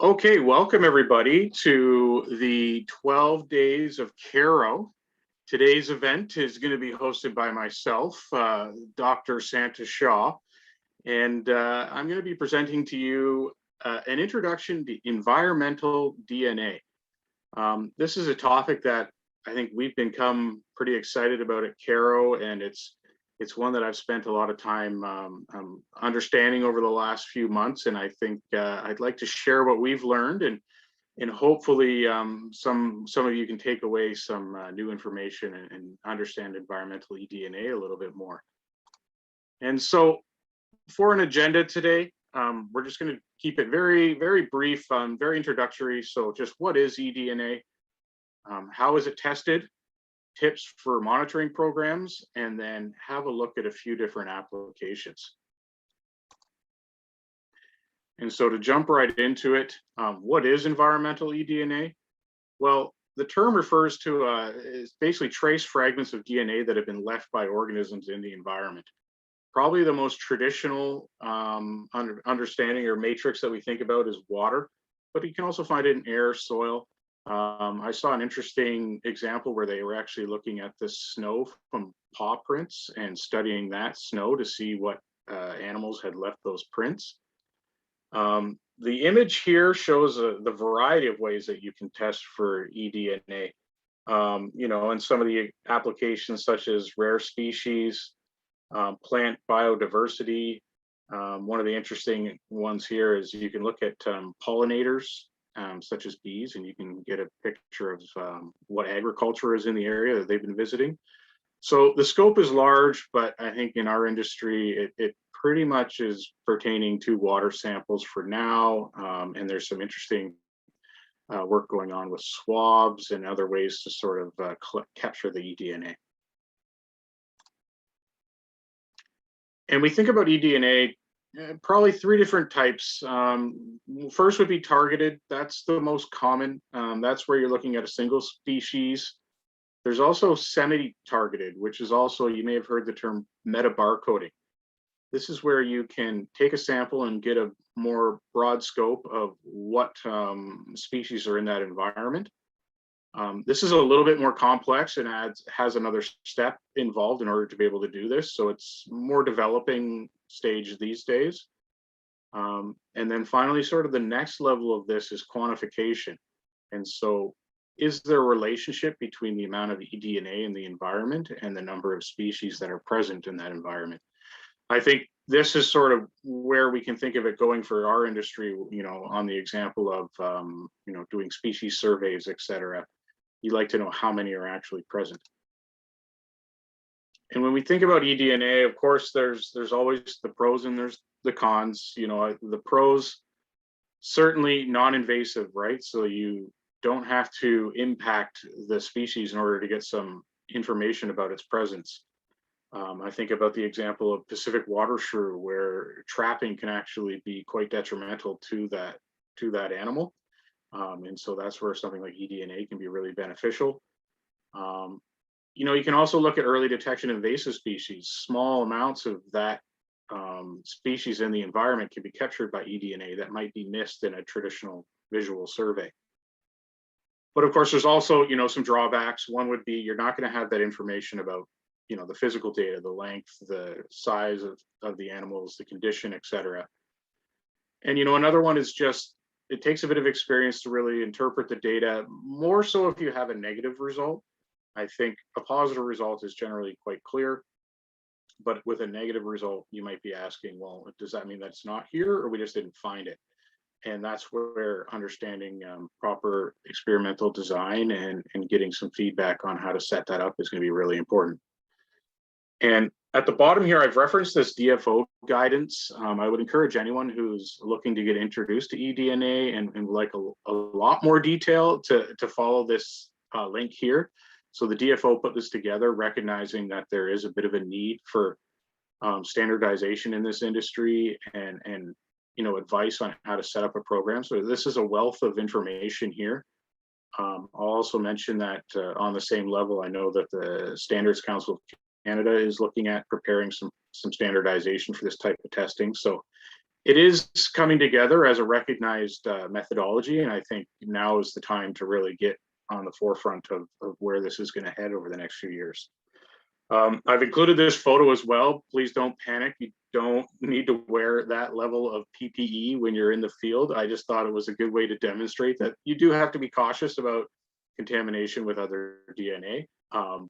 Okay, welcome everybody to the 12 Days of CARO. Today's event is going to be hosted by myself, Dr. Santa Shaw, and I'm going to be presenting to you an introduction to environmental DNA. This is a topic that I think we've become pretty excited about at CARO, and it's one that I've spent a lot of time understanding over the last few months, and I think I'd like to share what we've learned, and hopefully some of you can take away some new information and understand environmental eDNA a little bit more. And so for an agenda today, we're just going to keep it very, very brief, very introductory. So just what is eDNA? How is it tested? Tips for monitoring programs, and then have a look at a few different applications. And so to jump right into it, what is environmental eDNA? Well, the term refers to is basically trace fragments of DNA that have been left by organisms in the environment. Probably the most traditional understanding or matrix that we think about is water, but you can also find it in air, soil. I saw an interesting example where they were actually looking at the snow from paw prints and studying that snow to see what animals had left those prints. The image here shows the variety of ways that you can test for eDNA. And some of the applications such as rare species, plant biodiversity. One of the interesting ones here is you can look at pollinators, such as bees, and you can get a picture of what agriculture is in the area that they've been visiting. So the scope is large, but I think in our industry, it pretty much is pertaining to water samples for now. And there's some interesting work going on with swabs and other ways to sort of capture the eDNA. And we think about eDNA probably three different types. First would be targeted. That's the most common. That's where you're looking at a single species. There's also semi-targeted, which is also, you may have heard the term metabarcoding. This is where you can take a sample and get a more broad scope of what species are in that environment. This is a little bit more complex and has another step involved in order to be able to do this. So it's more developing stage these days. And then finally, sort of the next level of this is quantification. And so is there a relationship between the amount of eDNA in the environment and the number of species that are present in that environment? I think this is sort of where we can think of it going for our industry, on the example of, doing species surveys, et cetera. You like to know how many are actually present. And when we think about eDNA, of course, there's always the pros and there's the cons. The pros, certainly non-invasive, right? So you don't have to impact the species in order to get some information about its presence. I think about the example of Pacific water shrew, where trapping can actually be quite detrimental to that animal. And so that's where something like eDNA can be really beneficial. You can also look at early detection of invasive species. Small amounts of that species in the environment can be captured by eDNA that might be missed in a traditional visual survey. But of course, there's also, some drawbacks. One would be you're not going to have that information about, the physical data, the length, the size of the animals, the condition, et cetera. And, another one is just, it takes a bit of experience to really interpret the data, more so if you have a negative result. I think a positive result is generally quite clear, but with a negative result, you might be asking, well, does that mean that it's not here, or we just didn't find it? And that's where understanding proper experimental design and getting some feedback on how to set that up is going to be really important. And at the bottom here, I've referenced this DFO guidance. I would encourage anyone who's looking to get introduced to eDNA and like a lot more detail to follow this link here. So the DFO put this together, recognizing that there is a bit of a need for standardization in this industry and advice on how to set up a program. So this is a wealth of information here. I'll also mention that on the same level, I know that the Standards Council of Canada is looking at preparing some standardization for this type of testing. So It is coming together as a recognized methodology, and I think now is the time to really get on the forefront of where this is going to head over the next few years. I've included this photo as well. Please don't panic. You don't need to wear that level of PPE when you're in the field. I just thought it was a good way to demonstrate that you do have to be cautious about contamination with other DNA,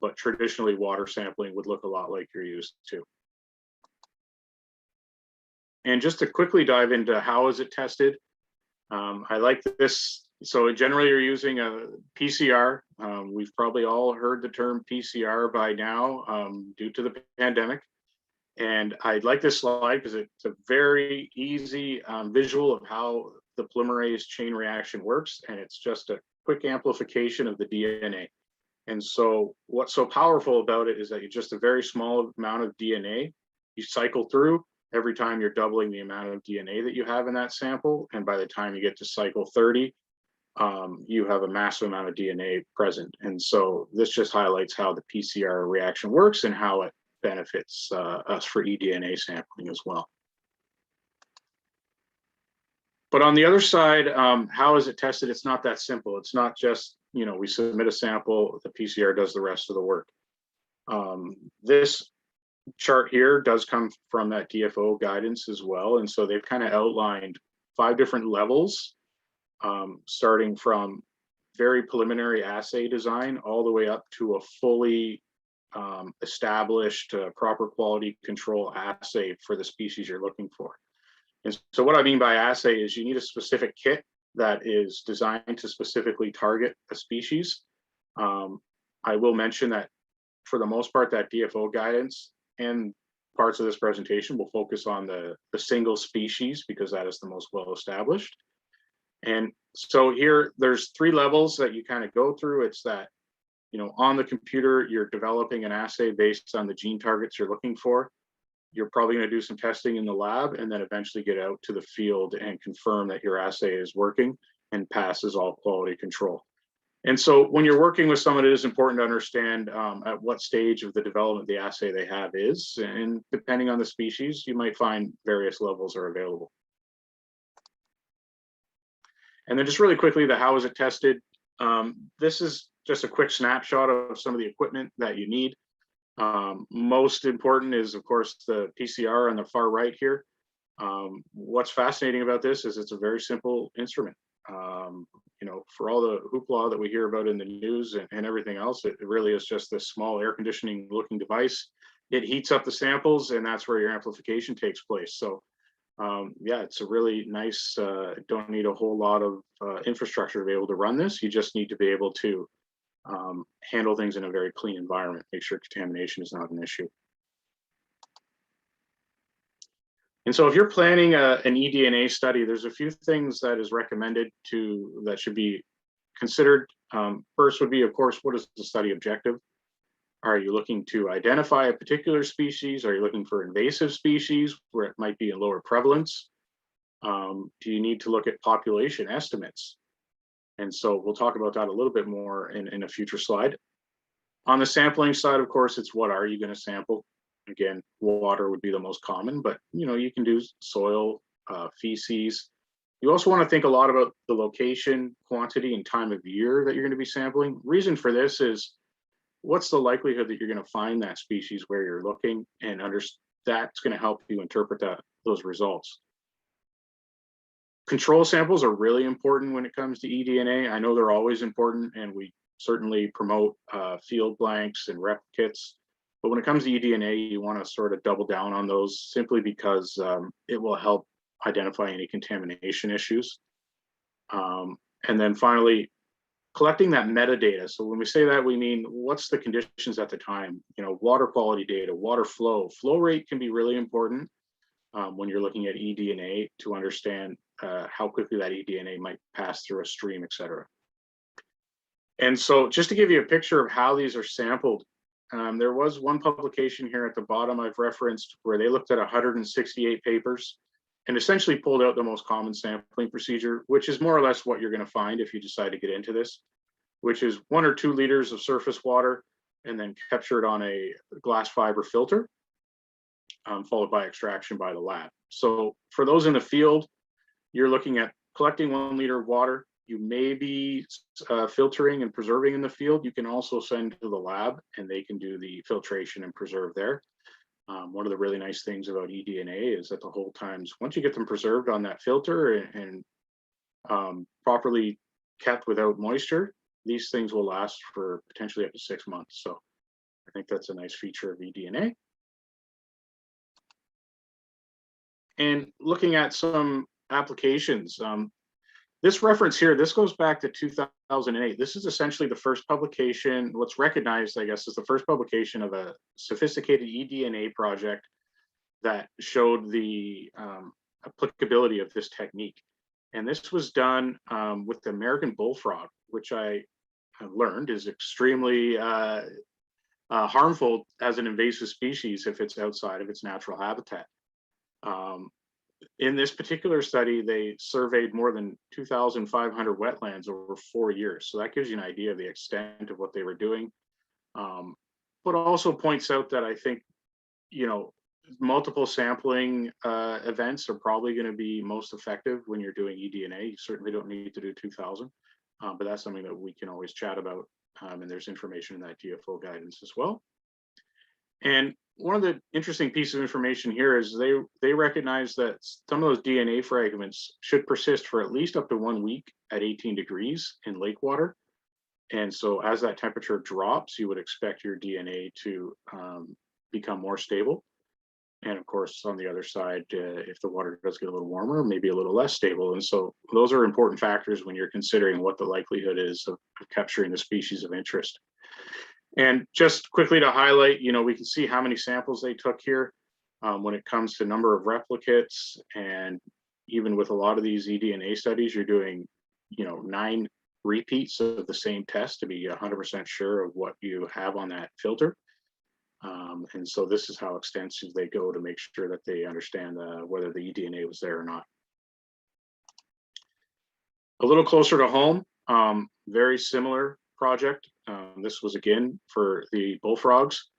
but traditionally water sampling would look a lot like you're used to. And just to quickly dive into how is it tested, I like this. So generally you're using a PCR. We've probably all heard the term PCR by now due to the pandemic. And I like this slide because it's a very easy visual of how the polymerase chain reaction works. And it's just a quick amplification of the DNA. And so what's so powerful about it is that it's just a very small amount of DNA you cycle through every time you're doubling the amount of DNA that you have in that sample. And by the time you get to cycle 30, you have a massive amount of DNA present. And so this just highlights how the PCR reaction works and how it benefits us for eDNA sampling as well. But on the other side, how is it tested? It's not that simple. It's not just, we submit a sample, the PCR does the rest of the work. This chart here does come from that DFO guidance as well. And so they've kind of outlined 5 different levels, starting from very preliminary assay design all the way up to a fully established proper quality control assay for the species you're looking for. And so what I mean by assay is you need a specific kit that is designed to specifically target a species. I will mention that for the most part, that DFO guidance and parts of this presentation will focus on the single species because that is the most well established. And so here, there's 3 levels that you kind of go through. It's that, on the computer, you're developing an assay based on the gene targets you're looking for. You're probably going to do some testing in the lab and then eventually get out to the field and confirm that your assay is working and passes all quality control. And so when you're working with someone, it is important to understand at what stage of the development the assay they have is. And depending on the species, you might find various levels are available. And then just really quickly, the how is it tested? This is just a quick snapshot of some of the equipment that you need. Most important is, of course, the PCR on the far right here. What's fascinating about this is it's a very simple instrument. For all the hoopla that we hear about in the news and everything else, it really is just this small air conditioning looking device. It heats up the samples and that's where your amplification takes place. So yeah, it's a really nice, don't need a whole lot of infrastructure to be able to run this. You just need to be able to handle things in a very clean environment, make sure contamination is not an issue. And so if you're planning an eDNA study, there's a few things that is recommended that should be considered. First would be, of course, what is the study objective? Are you looking to identify a particular species? Are you looking for invasive species where it might be in lower prevalence? Do you need to look at population estimates? And so we'll talk about that a little bit more in a future slide. On the sampling side, of course, it's what are you going to sample? Again, water would be the most common, but you can do soil, feces. You also want to think a lot about the location, quantity, and time of year that you're going to be sampling. Reason for this is what's the likelihood that you're going to find that species where you're looking, and that's going to help you interpret those results. Control samples are really important when it comes to eDNA. I know they're always important, and we certainly promote field blanks and rep kits. But when it comes to eDNA, you want to sort of double down on those simply because it will help identify any contamination issues. And then finally, collecting that metadata. So when we say that, we mean what's the conditions at the time? Water quality data, water flow. Flow rate can be really important when you're looking at eDNA to understand how quickly that eDNA might pass through a stream, et cetera. And so just to give you a picture of how these are sampled, there was one publication here at the bottom I've referenced where they looked at 168 papers and essentially pulled out the most common sampling procedure, which is more or less what you're going to find if you decide to get into this, which is 1 or 2 liters of surface water and then captured on a glass fiber filter. followed by extraction by the lab. So for those in the field, you're looking at collecting 1 liter of water. You may be filtering and preserving in the field. You can also send to the lab and they can do the filtration and preserve there. One of the really nice things about eDNA is that the whole times, once you get them preserved on that filter and properly kept without moisture, these things will last for potentially up to 6 months. So I think that's a nice feature of eDNA. And looking at some applications, this reference here, this goes back to 2008. This is essentially the first publication, what's recognized, I guess, is the first publication of a sophisticated eDNA project that showed the applicability of this technique. And this was done with the American bullfrog, which I have learned is extremely harmful as an invasive species if it's outside of its natural habitat. In this particular study, they surveyed more than 2,500 wetlands over 4 years. So that gives you an idea of the extent of what they were doing. But also points out that I think, multiple sampling events are probably going to be most effective when you're doing eDNA. You certainly don't need to do 2,000, but that's something that we can always chat about. And there's information in that GFO guidance as well. And one of the interesting pieces of information here is they recognize that some of those DNA fragments should persist for at least up to 1 week at 18 degrees in lake water. And so as that temperature drops, you would expect your DNA to become more stable. And of course, on the other side, if the water does get a little warmer, maybe a little less stable. And so those are important factors when you're considering what the likelihood is of capturing the species of interest. And just quickly to highlight, we can see how many samples they took here when it comes to number of replicates. And even with a lot of these eDNA studies, you're doing, 9 repeats of the same test to be 100% sure of what you have on that filter. And so this is how extensive they go to make sure that they understand whether the eDNA was there or not. A little closer to home, very similar project. This was again for the bullfrogs,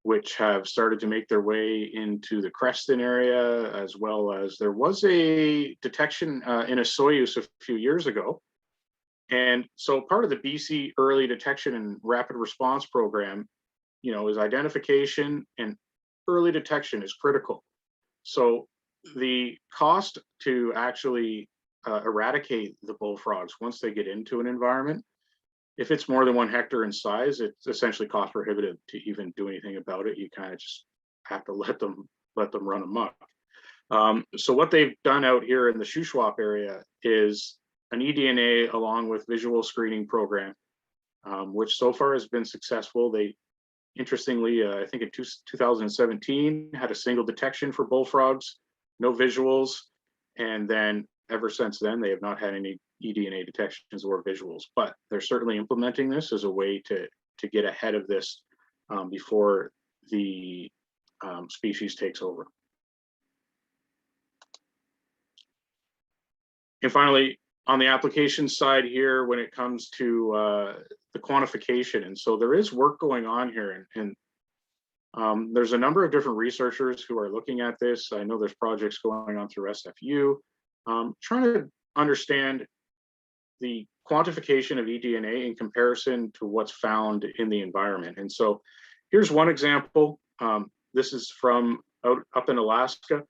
which have started to make their way into the Creston area, as well as there was a detection in a Soyuz a few years ago. And so part of the BC early detection and rapid response program, is identification, and early detection is critical. So the cost to actually eradicate the bullfrogs once they get into an environment, if it's more than 1 hectare in size, it's essentially cost prohibitive to even do anything about it. You kind of just have to let them run amok. So what they've done out here in the Shuswap area is an eDNA along with visual screening program, which so far has been successful. They, interestingly, I think in 2017 had a single detection for bullfrogs, no visuals, and then ever since then they have not had any eDNA detections or visuals. But they're certainly implementing this as a way to get ahead of this before the species takes over. And finally, on the application side here, when it comes to the quantification, and so there is work going on here, and there's a number of different researchers who are looking at this. I know there's projects going on through SFU, trying to understand the quantification of eDNA in comparison to what's found in the environment. And so here's one example. This is from up in Alaska.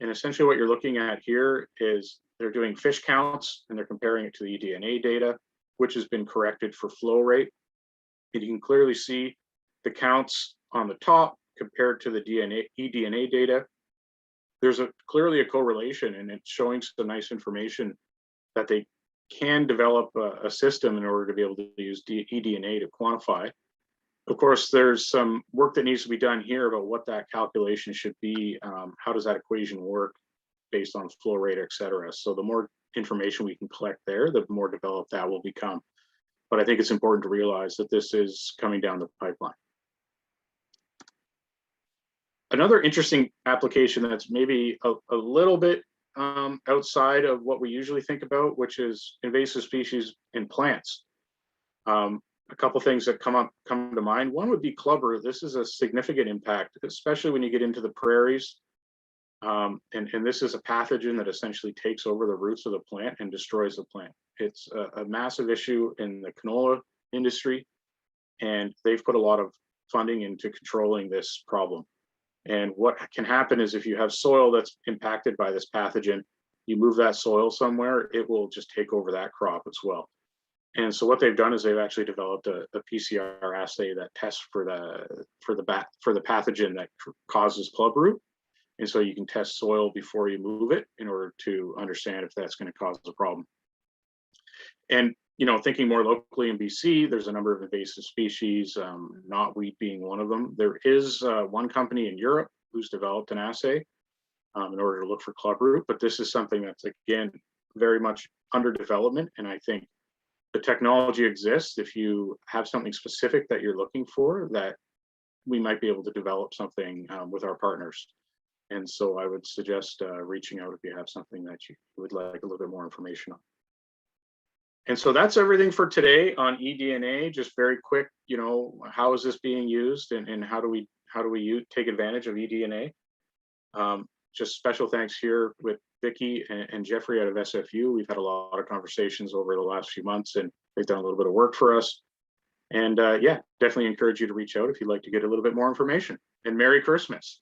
And essentially what you're looking at here is they're doing fish counts and they're comparing it to the eDNA data, which has been corrected for flow rate. And you can clearly see the counts on the top compared to the eDNA data. There's clearly a correlation, and it's showing some nice information that they can develop a system in order to be able to use eDNA to quantify. Of course, there's some work that needs to be done here about what that calculation should be. How does that equation work based on flow rate, et cetera. So the more information we can collect there, the more developed that will become. But I think it's important to realize that this is coming down the pipeline. Another interesting application that's maybe a little bit outside of what we usually think about, which is invasive species in plants. a couple things that come to mind. One would be clubroot. This is a significant impact, especially when you get into the prairies. And this is a pathogen that essentially takes over the roots of the plant and destroys the plant. It's a massive issue in the canola industry, and they've put a lot of funding into controlling this problem. And what can happen is if you have soil that's impacted by this pathogen, you move that soil somewhere, it will just take over that crop as well. And so what they've done is they've actually developed a PCR assay that tests for the pathogen that causes clubroot. And so you can test soil before you move it in order to understand if that's going to cause a problem. And thinking more locally in BC, there's a number of invasive species, knotweed being one of them. There is one company in Europe who's developed an assay in order to look for clubroot, but this is something that's, again, very much under development. And I think the technology exists. If you have something specific that you're looking for, that we might be able to develop something with our partners. And so I would suggest reaching out if you have something that you would like a little bit more information on. And so that's everything for today on eDNA. Just very quick, how is this being used, and how do we take advantage of eDNA? Just special thanks here with Vicki and Jeffrey out of SFU. We've had a lot of conversations over the last few months, and they've done a little bit of work for us. And yeah, definitely encourage you to reach out if you'd like to get a little bit more information. And Merry Christmas.